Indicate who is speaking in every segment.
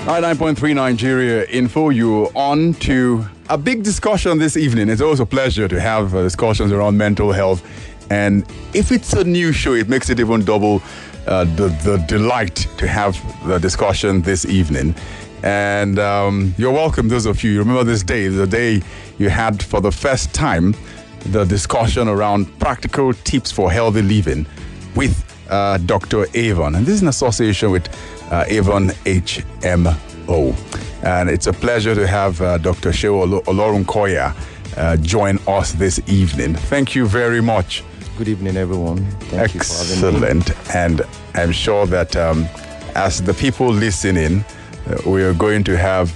Speaker 1: 99.3 Nigeria Info, you on to a big discussion this evening. It's always a pleasure to have discussions around mental health. And if it's a new show, it makes it even double the delight to have the discussion this evening. And you're welcome, those of you. You remember this day, the day you had for the first time the discussion around practical tips for healthy living with Dr. Avon. And this is in association with Avon HMO. And it's a pleasure to have Dr. Seun Olorunkoya join us this evening. Thank you very much.
Speaker 2: Good evening, everyone. Thank you for having me.
Speaker 1: Excellent. And I'm sure that as the people listening, we're going to have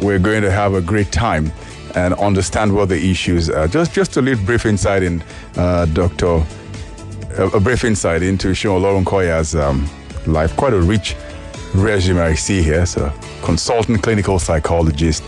Speaker 1: a great time and understand what the issues are. Just a little brief insight in a brief insight into Seun Olorunkoya's life. Quite a rich resume I see here. So, consultant clinical psychologist,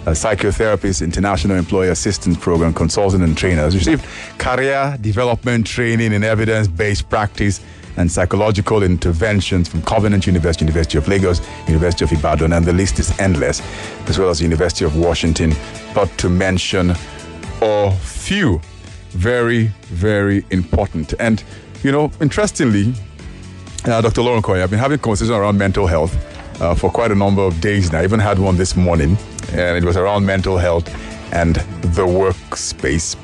Speaker 1: a psychotherapist, international employee assistance program consultant and trainer. Has received career development training in evidence-based practice and psychological interventions from Covenant University, University of Lagos, University of Ibadan, and the list is endless, as well as University of Washington, but to mention a few. Very, very important. And, you know, interestingly, Dr. Olorunkoya, I've been having conversations around mental health for quite a number of days now. I even had one this morning, and it was around mental health and the workspace.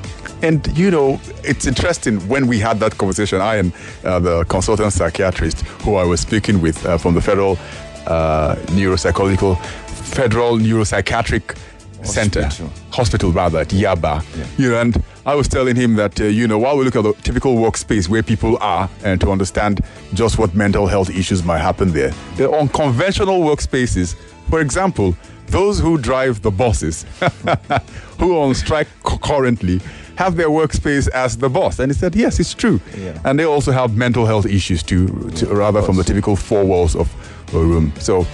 Speaker 1: And, you know, it's interesting when we had that conversation, I and the consultant psychiatrist who I was speaking with from the Federal Neuropsychiatric Center, hospital rather, at Yaba. Yeah. You know, and I was telling him that, while we look at the typical workspace where people are and to understand just what mental health issues might happen there, the unconventional workspaces, for example, those who drive the buses, who are on strike currently, have their workspace as the boss. And he said, yes, it's true. Yeah. And they also have mental health issues too, rather from the typical four walls of a room. So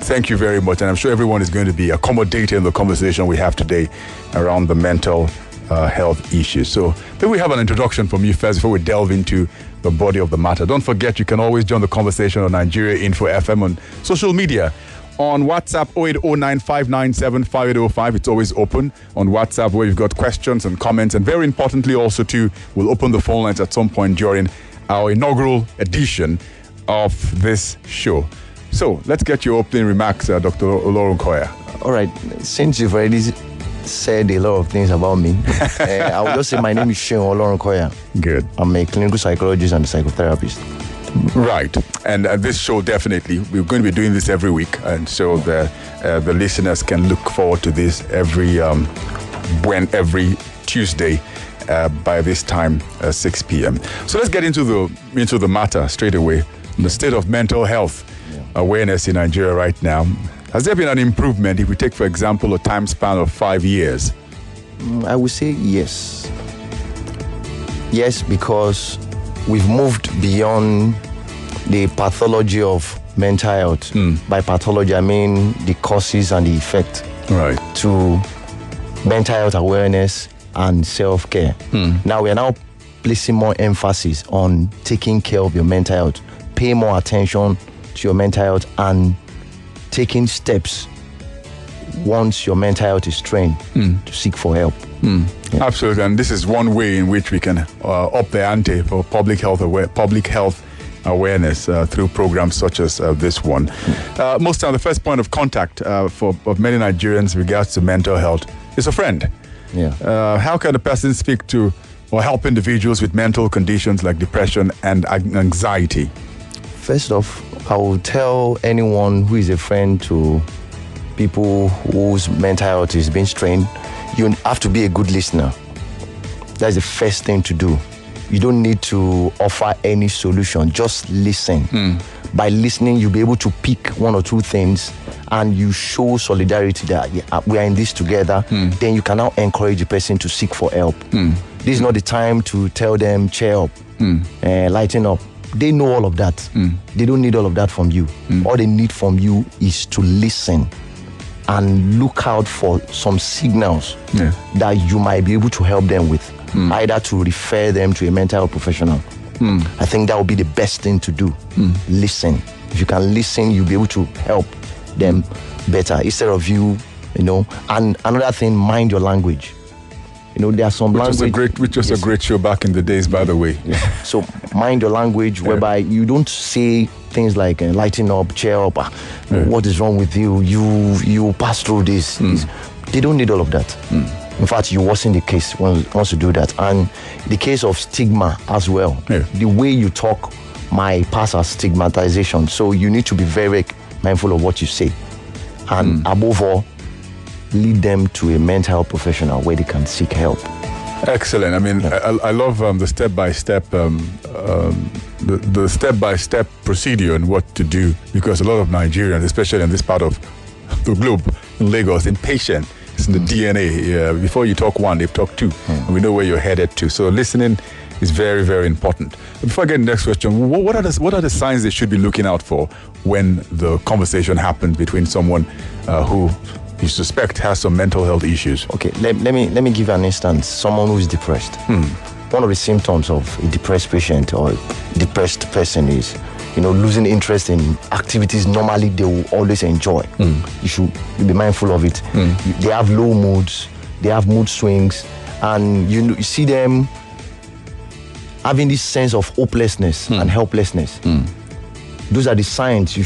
Speaker 1: thank you very much. And I'm sure everyone is going to be accommodated in the conversation we have today around the mental health issues. So then we have an introduction from you first before we delve into the body of the matter. Don't forget, you can always join the conversation on Nigeria Info FM on social media. On WhatsApp, 08095975805. It's always open on WhatsApp where you've got questions and comments. And very importantly also too, we'll open the phone lines at some point during our inaugural edition of this show. So let's get your opening remarks, Dr. Olorunkoya.
Speaker 2: All right. Since you've already said a lot of things about me, I will just say my name is Seun Olorunkoya.
Speaker 1: Good.
Speaker 2: I'm a clinical psychologist and psychotherapist.
Speaker 1: Right. And this show, definitely, we're going to be doing this every week. And so the listeners can look forward to this every Tuesday by this time, 6 p.m. So let's get into the matter straight away. The state of mental health awareness in Nigeria right now. Has there been an improvement if we take, for example, a time span of 5 years?
Speaker 2: I would say yes. Yes, because we've moved beyond the pathology of mental health. By pathology, I mean the causes and the effect.
Speaker 1: Right.
Speaker 2: To mental health awareness and self-care. Now we are now placing more emphasis on taking care of your mental health. Pay more attention to your mental health and taking steps once your mental health is trained to seek for help.
Speaker 1: Yeah. Absolutely, and this is one way in which we can up the ante for public health awareness through programs such as this one. Most of the first point of contact for many Nigerians in regards to mental health is a friend.
Speaker 2: Yeah.
Speaker 1: How can a person speak to or help individuals with mental conditions like depression and anxiety?
Speaker 2: First off, I will tell anyone who is a friend to people whose mental health is being strained, you have to be a good listener. That's the first thing to do. You don't need to offer any solution. Just listen. By listening, you'll be able to pick one or two things and you show solidarity that we are in this together. Then you can now encourage the person to seek for help. This is not the time to tell them, cheer up, lighten up. They know all of that. They don't need all of that from you. All they need from you is to listen and look out for some signals that you might be able to help them with, either to refer them to a mental health professional. I think that would be the best thing to do. Listen. If you can listen, you'll be able to help them better instead of you know. And another thing, mind your language. You know, there are some language
Speaker 1: which was a great show back in the days, by the way.
Speaker 2: Yeah. So mind your language, whereby you don't say things like lighten up, cheer up, what is wrong with you? You pass through this. They don't need all of that. In fact, you worsen the case once you do that. And the case of stigma as well. The way you talk might pass as stigmatization. So you need to be very mindful of what you say. And above all, lead them to a mental health professional where they can seek help.
Speaker 1: Excellent. I mean, I love the step-by-step, the step-by-step procedure and what to do, because a lot of Nigerians, especially in this part of the globe, in Lagos, impatient. It's in the DNA. Before you talk one, they've talked two, and we know where you're headed to. So listening is very, very important. Before I get to the next question, what are the signs they should be looking out for when the conversation happens between someone who you suspect has some mental health issues?
Speaker 2: Okay, let me give you an instance. Someone who is depressed. One of the symptoms of a depressed patient or depressed person is, losing interest in activities normally they will always enjoy. You should be mindful of it. They have low moods, they have mood swings, and you see them having this sense of hopelessness and helplessness. Those are the signs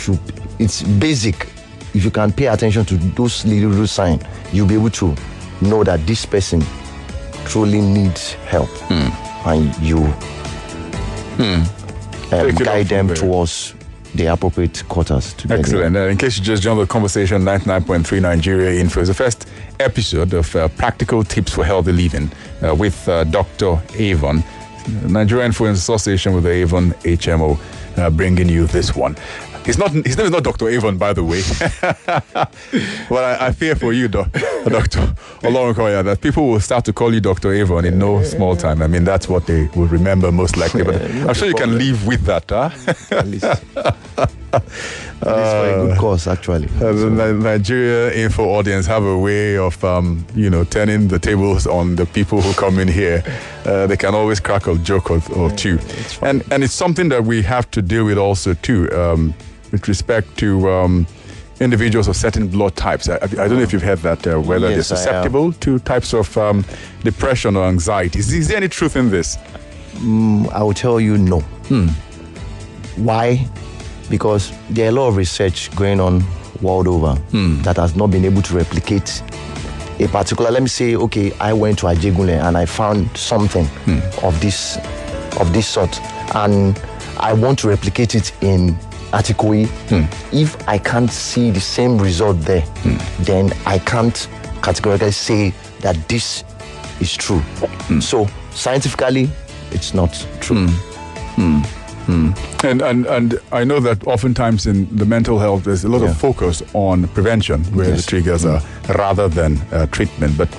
Speaker 2: it's basic. If you can pay attention to those little signs, you'll be able to know that this person truly needs help, and you guide them towards the appropriate quarters.
Speaker 1: Excellent. In case you just joined the conversation, 99.3 Nigeria Info is the first episode of Practical Tips for Healthy Living with Dr. Avon. Nigeria Info in association with the Avon HMO bringing you this one. His name is not Dr. Avon, by the way. But I fear for you, Dr. Olorunkoya, that people will start to call you Dr. Avon in no small time. I mean, that's what they will remember most likely. But I'm sure you can live with that, huh?
Speaker 2: At least for a good cause, actually.
Speaker 1: The Nigeria Info audience have a way of, turning the tables on the people who come in here. They can always crack a joke or two. And it's something that we have to deal with also, too. With respect to individuals of certain blood types. I don't know if you've heard that, whether they're susceptible to types of depression or anxiety. Is there any truth in this?
Speaker 2: I will tell you no. Why? Because there are a lot of research going on world over that has not been able to replicate a particular, let me say, okay, I went to Ajegunle and I found something of this sort, and I want to replicate it in Atikoi. If I can't see the same result there, then I can't categorically say that this is true. So scientifically, it's not true.
Speaker 1: And I know that oftentimes in the mental health, there's a lot of focus on prevention, where the triggers are rather than treatment. But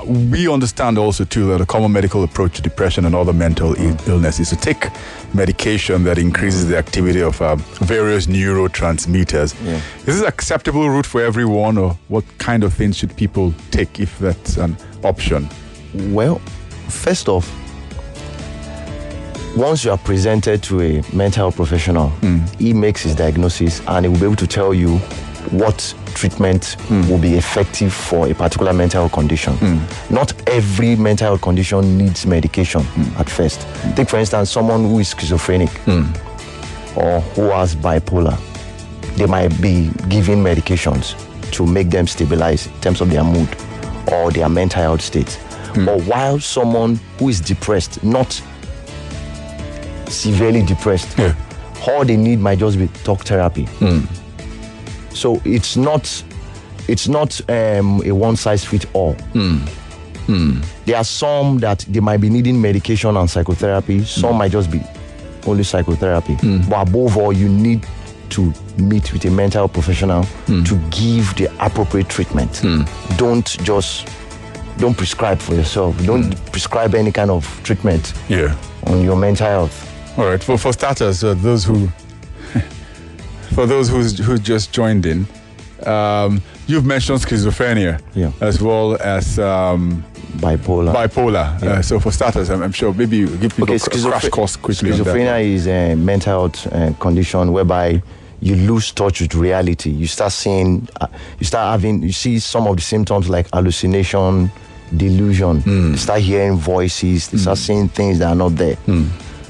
Speaker 1: we understand also too that a common medical approach to depression and other mental illness is to take medication that increases the activity of various neurotransmitters. Is this an acceptable route for everyone, or what kind of things should people take if that's an option?
Speaker 2: Well, first off, once you are presented to a mental health professional, he makes his diagnosis and he will be able to tell you what treatment will be effective for a particular mental health condition. Not every mental health condition needs medication at first. Take, for instance, someone who is schizophrenic or who has bipolar. They might be given medications to make them stabilize in terms of their mood or their mental health state. But while someone who is depressed, not severely depressed, all they need might just be talk therapy. So it's not a one size fits all. There are some that they might be needing medication and psychotherapy. Some might just be only psychotherapy. But above all, you need to meet with a mental health professional to give the appropriate treatment. Don't don't prescribe for yourself. Don't prescribe any kind of treatment on your mental health.
Speaker 1: All right. For starters, those who just joined in, you've mentioned schizophrenia as well as bipolar. So for starters, I'm sure maybe you give people a crash course quickly.
Speaker 2: Schizophrenia is a mental health condition whereby you lose touch with reality. You start seeing, you see some of the symptoms like hallucination, delusion. You start hearing voices. You start seeing things that are not there.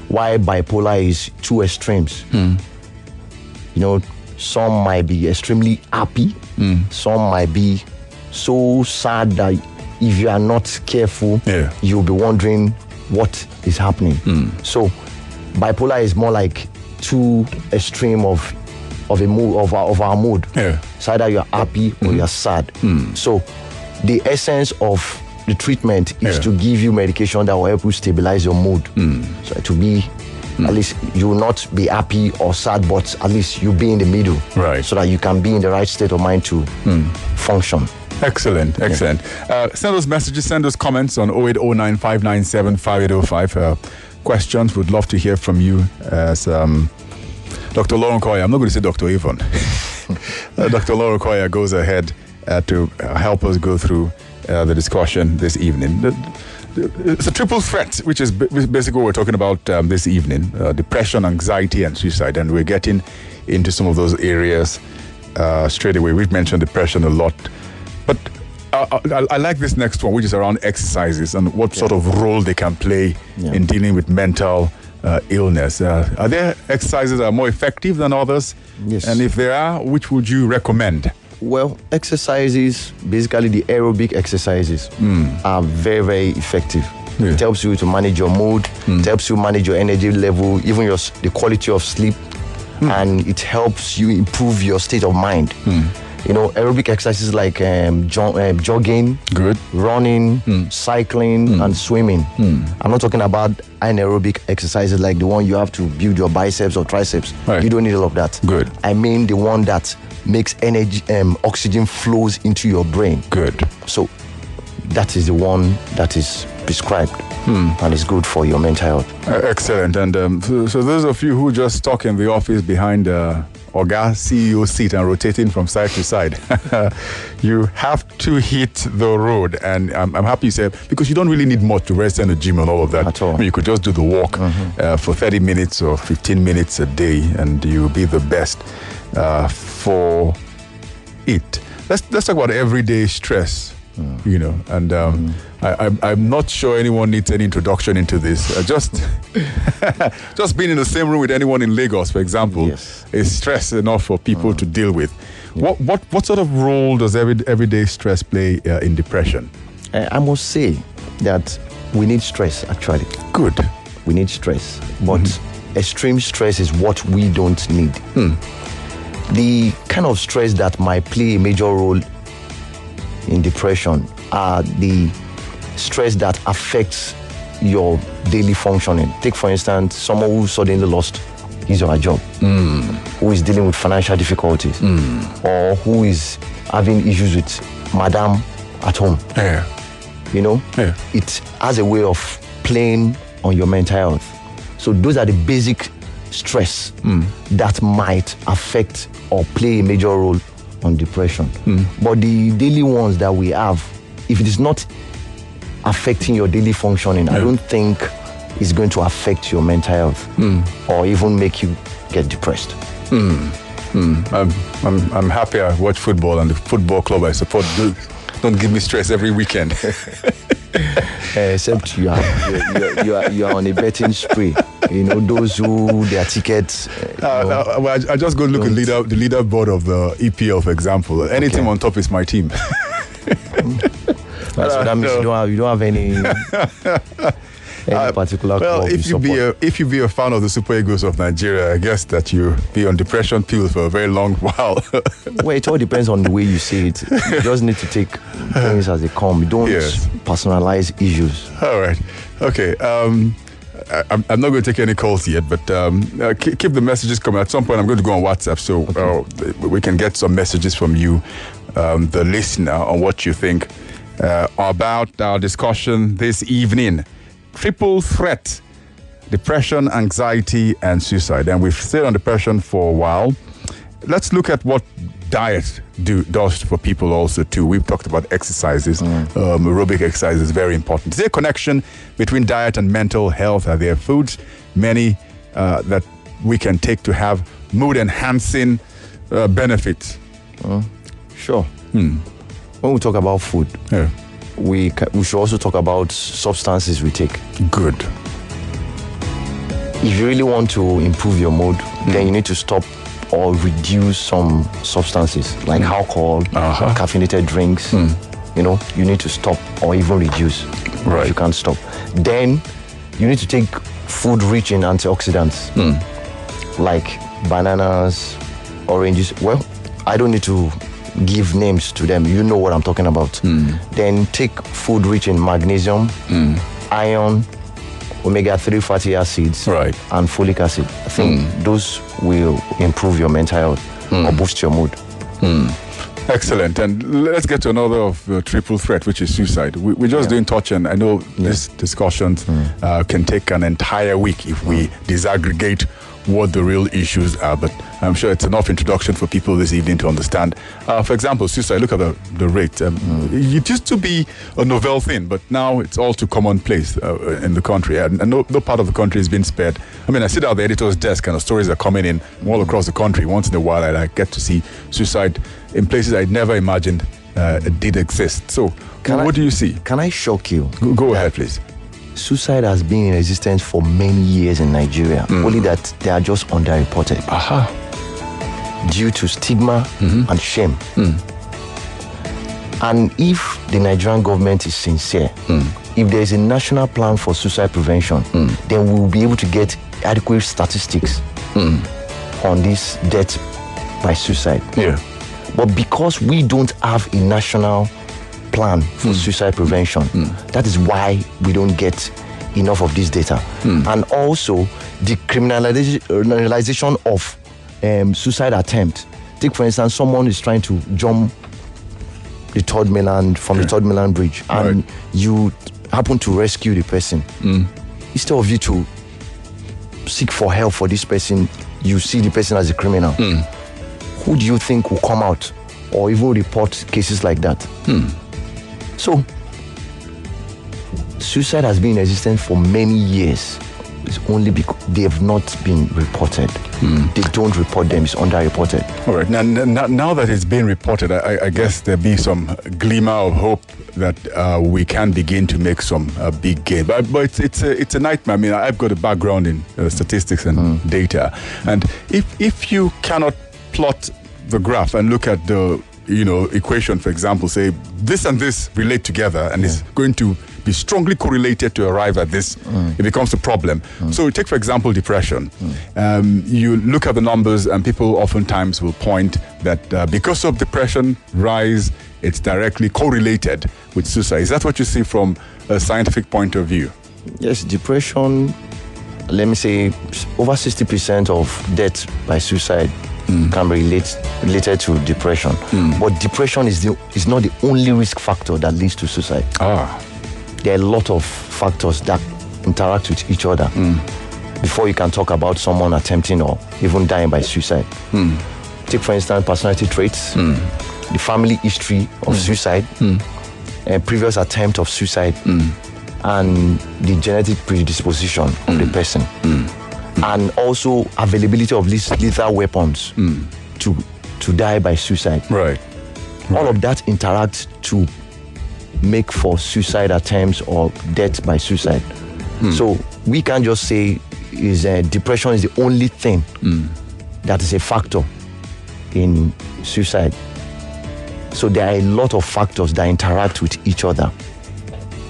Speaker 2: Why bipolar is two extremes. Some might be extremely happy. Some might be so sad that if you are not careful, you'll be wondering what is happening. So bipolar is more like two extreme of a mood of our mood. It's either you're happy or you're sad. So the essence of the treatment is to give you medication that will help you stabilize your mood. So to be at least you will not be happy or sad, but at least you'll be in the middle,
Speaker 1: right? So
Speaker 2: that you can be in the right state of mind to function.
Speaker 1: Excellent. Send us messages, send us comments on 0809 597 5805. Questions, would love to hear from you. As Dr. Olorunkoya, I'm not going to say Dr. Avon. Dr. Olorunkoya goes ahead to help us go through the discussion this evening. It's a triple threat, which is basically what we're talking about this evening: depression, anxiety, and suicide. And we're getting into some of those areas straight away. We've mentioned depression a lot, but I like this next one, which is around exercises and what sort of role they can play in dealing with mental illness. Are there exercises that are more effective than others?
Speaker 2: Yes.
Speaker 1: And if there are, which would you recommend?
Speaker 2: Well, exercises, basically the aerobic exercises, are very, very effective. It helps you to manage your mood, it helps you manage your energy level, even the quality of sleep, and it helps you improve your state of mind. Aerobic exercises like jogging, running, cycling, and swimming. I'm not talking about anaerobic exercises like the one you have to build your biceps or triceps.
Speaker 1: Right.
Speaker 2: You don't need all of that.
Speaker 1: Good.
Speaker 2: I mean the one that makes energy, oxygen flows into your brain.
Speaker 1: Good.
Speaker 2: So that is the one that is prescribed and is good for your mental health.
Speaker 1: Excellent. And so those of you who just stuck in the office behind Oga CEO seat and rotating from side to side, you have to hit the road. And I'm happy you said, because you don't really need much to rest in the gym and all of that.
Speaker 2: At all.
Speaker 1: I mean, you could just do the walk for 30 minutes or 15 minutes a day, and you'll be the best for it. Let's talk about everyday stress. And I'm not sure anyone needs any introduction into this. Just being in the same room with anyone in Lagos, for example, is stress enough for people to deal with. What sort of role does everyday stress play in depression?
Speaker 2: I must say that we need stress, actually.
Speaker 1: Good.
Speaker 2: We need stress, but extreme stress is what we don't need. The kind of stress that might play a major role in depression are the stress that affects your daily functioning. Take, for instance, someone who suddenly lost his or her job, who is dealing with financial difficulties, or who is having issues with madam at home. It has a way of playing on your mental health. So those are the basic stress that might affect or play a major role on depression. But the daily ones that we have, if it is not affecting your daily functioning, I don't think it's going to affect your mental health or even make you get depressed.
Speaker 1: I'm happy I watch football, and the football club I support don't give me stress every weekend.
Speaker 2: Except you are on a betting spree. Those who their tickets.
Speaker 1: I just go look at the leaderboard of the EPL, for example. Anything on top is my team.
Speaker 2: So that means you don't have any particular club.
Speaker 1: If you be a fan of the Super Eagles of Nigeria, I guess that you be on depression pills for a very long while.
Speaker 2: Well, it all depends on the way you see it. You just need to take things as they come. You don't personalize issues.
Speaker 1: All right. Okay. I'm not going to take any calls yet, but keep the messages coming. At some point, I'm going to go on WhatsApp so we can get some messages from you, the listener, on what you think about our discussion this evening. Triple threat: depression, anxiety, and suicide. And we've stayed on depression for a while. Let's look at what diet does for people also too. We've talked about exercises. Aerobic exercise is very important. Is there a connection between diet and mental health? Are there foods, many that we can take to have mood-enhancing benefits?
Speaker 2: Sure. When we talk about food, we should also talk about substances we take.
Speaker 1: Good.
Speaker 2: If you really want to improve your mood, then you need to stop or reduce some substances like alcohol, caffeinated drinks. You need to stop or even reduce.
Speaker 1: Right.
Speaker 2: If you can't stop. Then you need to take food rich in antioxidants like bananas, oranges. Well, I don't need to give names to them. You know what I'm talking about. Then take food rich in magnesium, iron, omega-3 fatty acids, and folic acid. I think those will improve your mental health or boost your mood.
Speaker 1: Excellent. And let's get to another of the triple threat, which is suicide. We're just doing touch, and I know this discussion can take an entire week if we disaggregate what the real issues are, but I'm sure it's enough introduction for people this evening to understand. For example, suicide, look at the rate. It used to be a novel thing, but now it's all too commonplace in the country, and no part of the country has been spared. I mean, I sit at the editor's desk and the stories are coming in all across the country. Once in a while, I get to see suicide in places I'd never imagined did exist. So, what do you see?
Speaker 2: Can I shock you?
Speaker 1: Go ahead, please.
Speaker 2: Suicide has been in existence for many years in Nigeria, only that they are just underreported due to stigma and shame. And if the Nigerian government is sincere, if there is a national plan for suicide prevention, then we will be able to get adequate statistics on this death by suicide. But because we don't have a national plan for suicide prevention, that is why we don't get enough of this data. And also the criminalization of suicide attempt. Take for instance, someone is trying to jump the third mainland bridge, and you happen to rescue the person. Instead of you to seek for help for this person, you see the person as a criminal. Who do you think will come out or even report cases like that? So, suicide has been in existence for many years. It's only because they have not been reported. They don't report them. It's underreported.
Speaker 1: All right. Now that it's been reported, I guess there'll be some glimmer of hope that we can begin to make some big gain. But it's a nightmare. I mean, I've got a background in statistics and data, and if you cannot plot the graph and look at the equation, for example, say this and this relate together and is going to be strongly correlated to arrive at this, it becomes a problem. So take, for example, depression. You look at the numbers and people oftentimes will point that because of depression rise, it's directly correlated with suicide. Is that what you see from a scientific point of view?
Speaker 2: Yes, depression, let me say, over 60% of death by suicide can be related to depression. But depression is not the only risk factor that leads to suicide. There are a lot of factors that interact with each other before you can talk about someone attempting or even dying by suicide. Take, for instance, personality traits, the family history of suicide, previous attempt of suicide, and the genetic predisposition of the person. And also availability of lethal weapons to die by suicide. All of that interact to make for suicide attempts or death by suicide. So we can't just say depression is the only thing that is a factor in suicide. So there are a lot of factors that interact with each other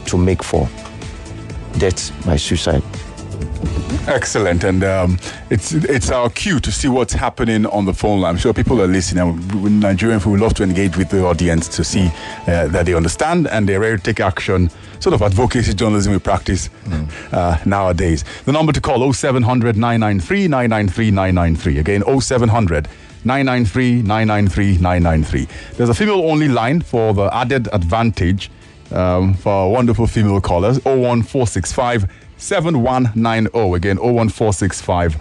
Speaker 2: to make for death by suicide.
Speaker 1: Excellent, and it's our cue to see what's happening on the phone line. I'm sure people are listening. Nigerians who would love to engage with the audience to see that they understand and they're ready to take action. Sort of advocacy journalism we practice nowadays. The number to call 0700 993 993 993. Again, 0700 993 993 993. There's a female-only line for the added advantage for wonderful female callers. 01465 7190. Again, 01465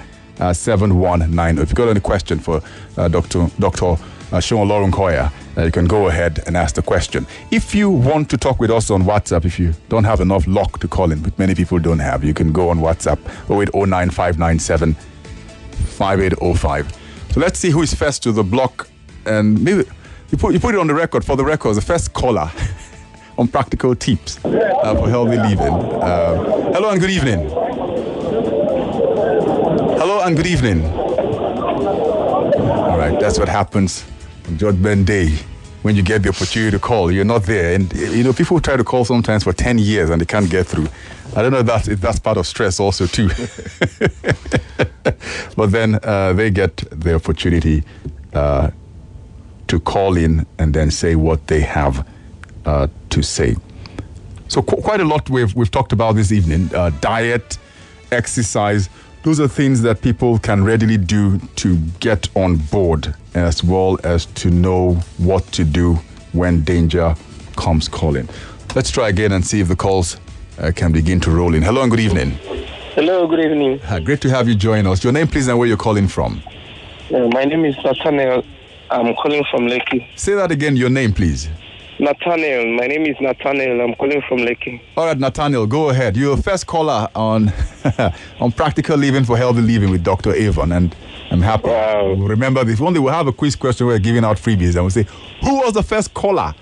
Speaker 1: 7190. If you've got any question for Dr. Seun Olorunkoya, you can go ahead and ask the question. If you want to talk with us on WhatsApp, if you don't have enough luck to call in, but many people don't have, you can go on WhatsApp 0809 597 5805. So let's see who is first to the block, and maybe you put it on the record. For the record, the first caller on practical tips for healthy living. Hello and good evening. Hello and good evening. All right, that's what happens on Judgment Day. When you get the opportunity to call, you're not there. And, people try to call sometimes for 10 years and they can't get through. I don't know if that's part of stress also too. But then they get the opportunity to call in and then say what they have to say. So quite a lot we've talked about this evening. Diet, exercise. Those are things that people can readily do to get on board, as well as to know what to do when danger comes calling. Let's try again and see if the calls can begin to roll in. Hello and good evening.
Speaker 3: Hello, good evening.
Speaker 1: Great to have you join us. Your name, please, and where you're calling from.
Speaker 3: My name is Nathaniel. I'm calling from Lekki.
Speaker 1: Say that again, your name, please.
Speaker 3: Nathaniel. My name is Nathaniel. I'm calling from Lekki.
Speaker 1: All right, Nathaniel, go ahead. You're the first caller on on Practical Living for Healthy Living with Dr. Avon, and I'm happy.
Speaker 3: Wow.
Speaker 1: Remember this. One day we'll have a quiz question where we're giving out freebies, and we'll say, who was the first caller?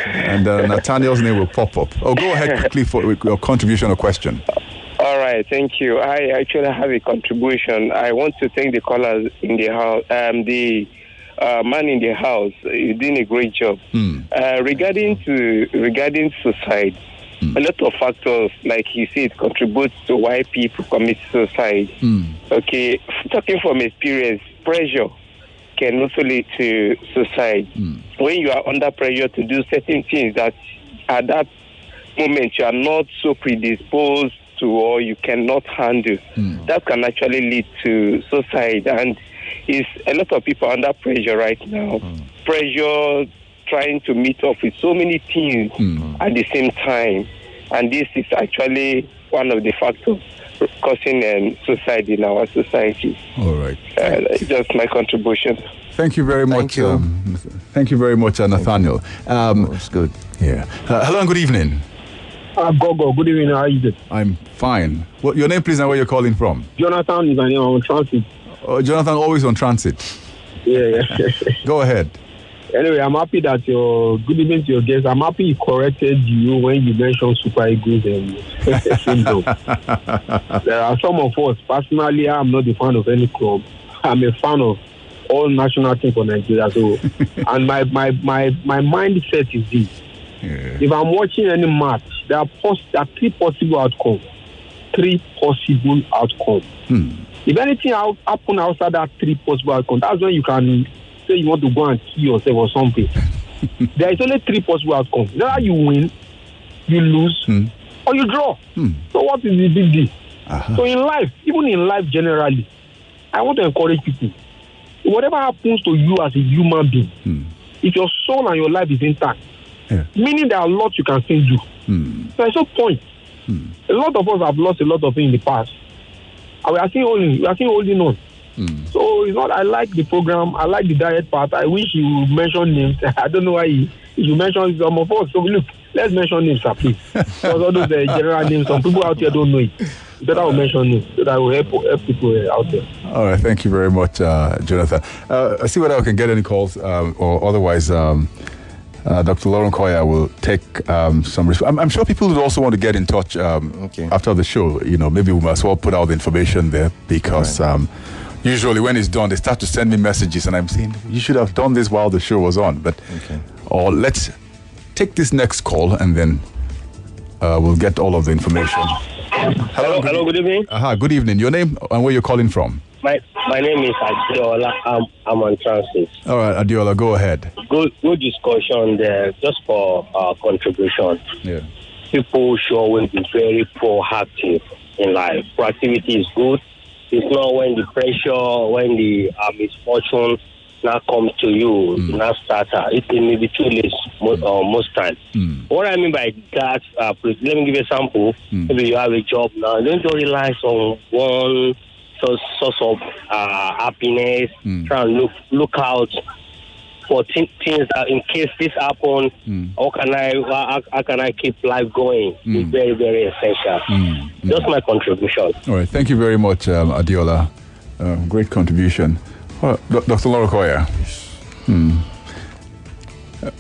Speaker 1: And Nathaniel's name will pop up. Oh, go ahead quickly for your contribution or question.
Speaker 3: All right, thank you. I actually have a contribution. I want to thank the callers in the house, the man in the house. He's doing a great job. Regarding suicide, a lot of factors, like he said, contribute to why people commit suicide. Okay, talking from experience, pressure can also lead to suicide. When you are under pressure to do certain things that at that moment you are not so predisposed to or you cannot handle, that can actually lead to suicide. And is a lot of people under pressure right now. Pressure trying to meet up with so many things at the same time. And this is actually one of the factors causing suicide in our society.
Speaker 1: All right.
Speaker 3: Just my contribution.
Speaker 1: Thank you very much. Thank you very much, Nathaniel.
Speaker 2: That's good.
Speaker 1: Yeah. Hello and good evening.
Speaker 4: Gogo, good evening. How are you doing?
Speaker 1: I'm fine. What your name, please, and where you're calling from?
Speaker 4: Jonathan is my name. I'm on transit.
Speaker 1: Jonathan, always on transit.
Speaker 4: Yeah.
Speaker 1: Go ahead.
Speaker 4: Anyway, I'm happy that good evening to your guests. I'm happy he corrected you when you mentioned Super Eagles and syndrome. There are some of us, personally, I'm not a fan of any club. I'm a fan of all national teams for Nigeria. So, and my mindset is this. Yeah. If I'm watching any match, there are three possible outcomes. If anything happen outside that three possible outcomes, that's when you can say you want to go and kill yourself or something. There is only three possible outcomes. Either you win, you lose, or you draw. So what is the big deal? So in life, even in life generally, I want to encourage people. Whatever happens to you as a human being, if your soul and your life is intact, meaning there are lots you can still do. There's no point. A lot of us have lost a lot of things in the past. And we are still holding on. So it's not. I like the program. I like the diet part. I wish you would mention names. I don't know why you mention some of us. So look, let's mention names, please. Because all those general names, some people out there don't know it. Better will mention names so that will help people out there.
Speaker 1: All right, thank you very much, Jonathan. I see whether I can get any calls, or otherwise, Dr. Olorunkoya will take some response. I'm sure people would also want to get in touch after the show. Maybe we might as well put out the information there because usually when it's done, they start to send me messages, and I'm saying you should have done this while the show was on. But or let's take this next call, and then we'll get all of the information.
Speaker 3: Hello, good evening.
Speaker 1: Good evening. Your name and where you're calling from?
Speaker 3: My name is Adiola. I'm on transit.
Speaker 1: All right, Adiola, go ahead.
Speaker 3: Good discussion there, just for contribution. Yeah. People should always be very proactive in life. Proactivity is good. It's not when the pressure, when the misfortune now comes to you, now starter. It may be too late most times. What I mean by that, let me give you a sample. Maybe you have a job now. Don't rely on one source of happiness. Try and look out for things that in case this happens, how can I keep life going? It's very, very essential. Just my contribution.
Speaker 1: All right, thank you very much, Adiola. Great contribution. Dr. Olorunkoya.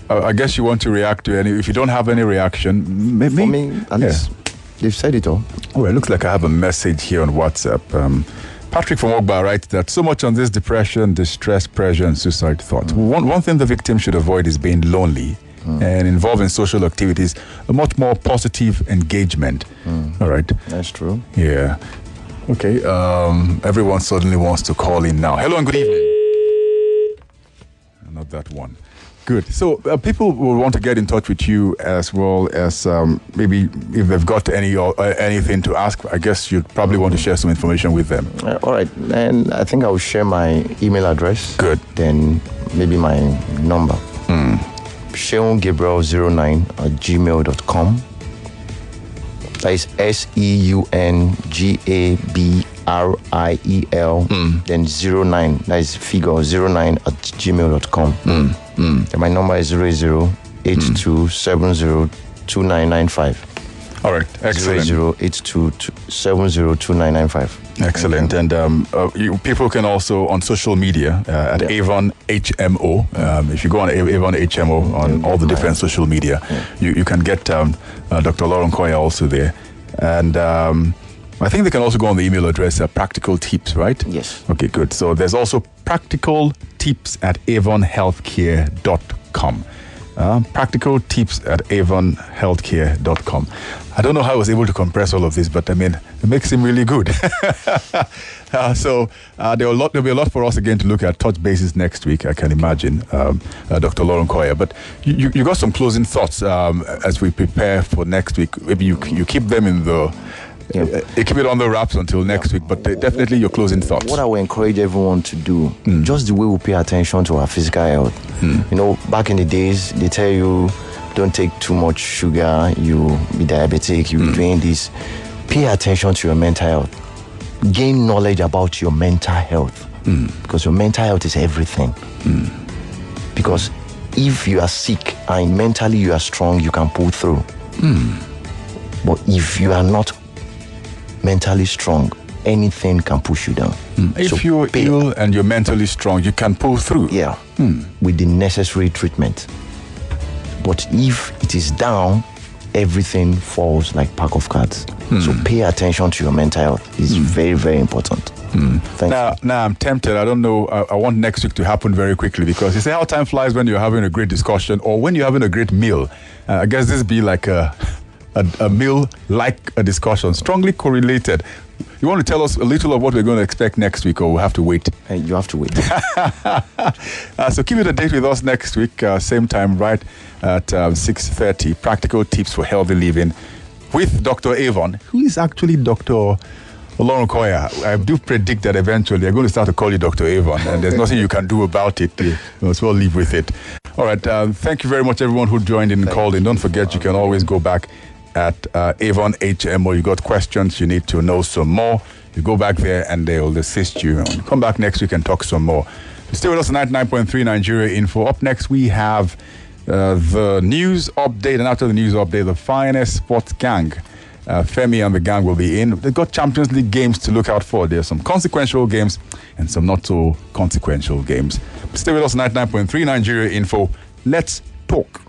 Speaker 1: I guess you want to react to any. If you don't have any reaction, maybe.
Speaker 2: For me, at least they've said it all.
Speaker 1: Oh, it looks like I have a message here on WhatsApp. Patrick from Ogba writes that so much on this depression, distress, pressure, and suicide thoughts. One thing the victim should avoid is being lonely and involved in social activities, a much more positive engagement. All right.
Speaker 2: That's true.
Speaker 1: Yeah. Okay. Everyone suddenly wants to call in now. Hello and good evening. Not that one. Good. So people will want to get in touch with you as well as maybe if they've got anything to ask. I guess you'd probably want to share some information with them.
Speaker 2: All right. And I think I will share my email address.
Speaker 1: Good.
Speaker 2: Then maybe my number. seungabriel09@gmail.com. That is SEUNGABRIEL. Then 09. That is figure 09@gmail.com. And my number is 0082702995.
Speaker 1: All right. Excellent.
Speaker 2: 0082702995.
Speaker 1: Excellent. And people can also on social media at Avon HMO. If you go on Avon HMO on all the different social media, you can get Dr. Olorunkoya also there. And I think they can also go on the email address practical tips, right?
Speaker 2: Yes.
Speaker 1: Okay, good. So there's also practical tips at avonhealthcare.com. Practical tips at avonhealthcare.com. I don't know how I was able to compress all of this, but I mean, it makes him really good. So there'll be a lot for us again to look at, touch bases next week, I can imagine, Dr. Olorunkoya. But you got some closing thoughts as we prepare for next week. Maybe you keep them in the... keep it on the wraps until next week, but definitely your closing thoughts.
Speaker 2: What I would encourage everyone to do, just the way we pay attention to our physical health. You know, back in the days, they tell you, don't take too much sugar, you be diabetic, you be doing this. Pay attention to your mental health. Gain knowledge about your mental health. Because your mental health is everything. Because if you are sick and mentally you are strong, you can pull through. But if you are not mentally strong, anything can push you down.
Speaker 1: If you're ill and you're mentally strong, you can pull through.
Speaker 2: Yeah, with the necessary treatment. But if it is down, everything falls like pack of cards. So pay attention to your mental health. It's very, very important.
Speaker 1: Now I'm tempted. I don't know. I want next week to happen very quickly because you say how time flies when you're having a great discussion or when you're having a great meal. I guess this be like a meal like a discussion, strongly correlated. You want to tell us a little of what we're going to expect next week, or we'll have to wait?
Speaker 2: You have to wait.
Speaker 1: So keep it a date with us next week, same time, right at 6:30. Practical tips for healthy living with Dr. Avon, who is actually Dr. Olorunkoya. I do predict that eventually they're going to start to call you Dr. Avon, and there's nothing you can do about it. You must well live with it. All right. Thank you very much, everyone who joined in and called in. Don't forget, you can always go back at Avon HMO. You got questions, you need to know some more, you go back there and they'll assist you. Come back next week and talk some more. Stay with us at 99.3 Nigeria Info. Up next, we have the news update, and after the news update, the finest sports gang. Femi and the gang will be in. They've got Champions League games to look out for. There's some consequential games and some not so consequential games. Stay with us at 99.3 Nigeria Info. Let's talk.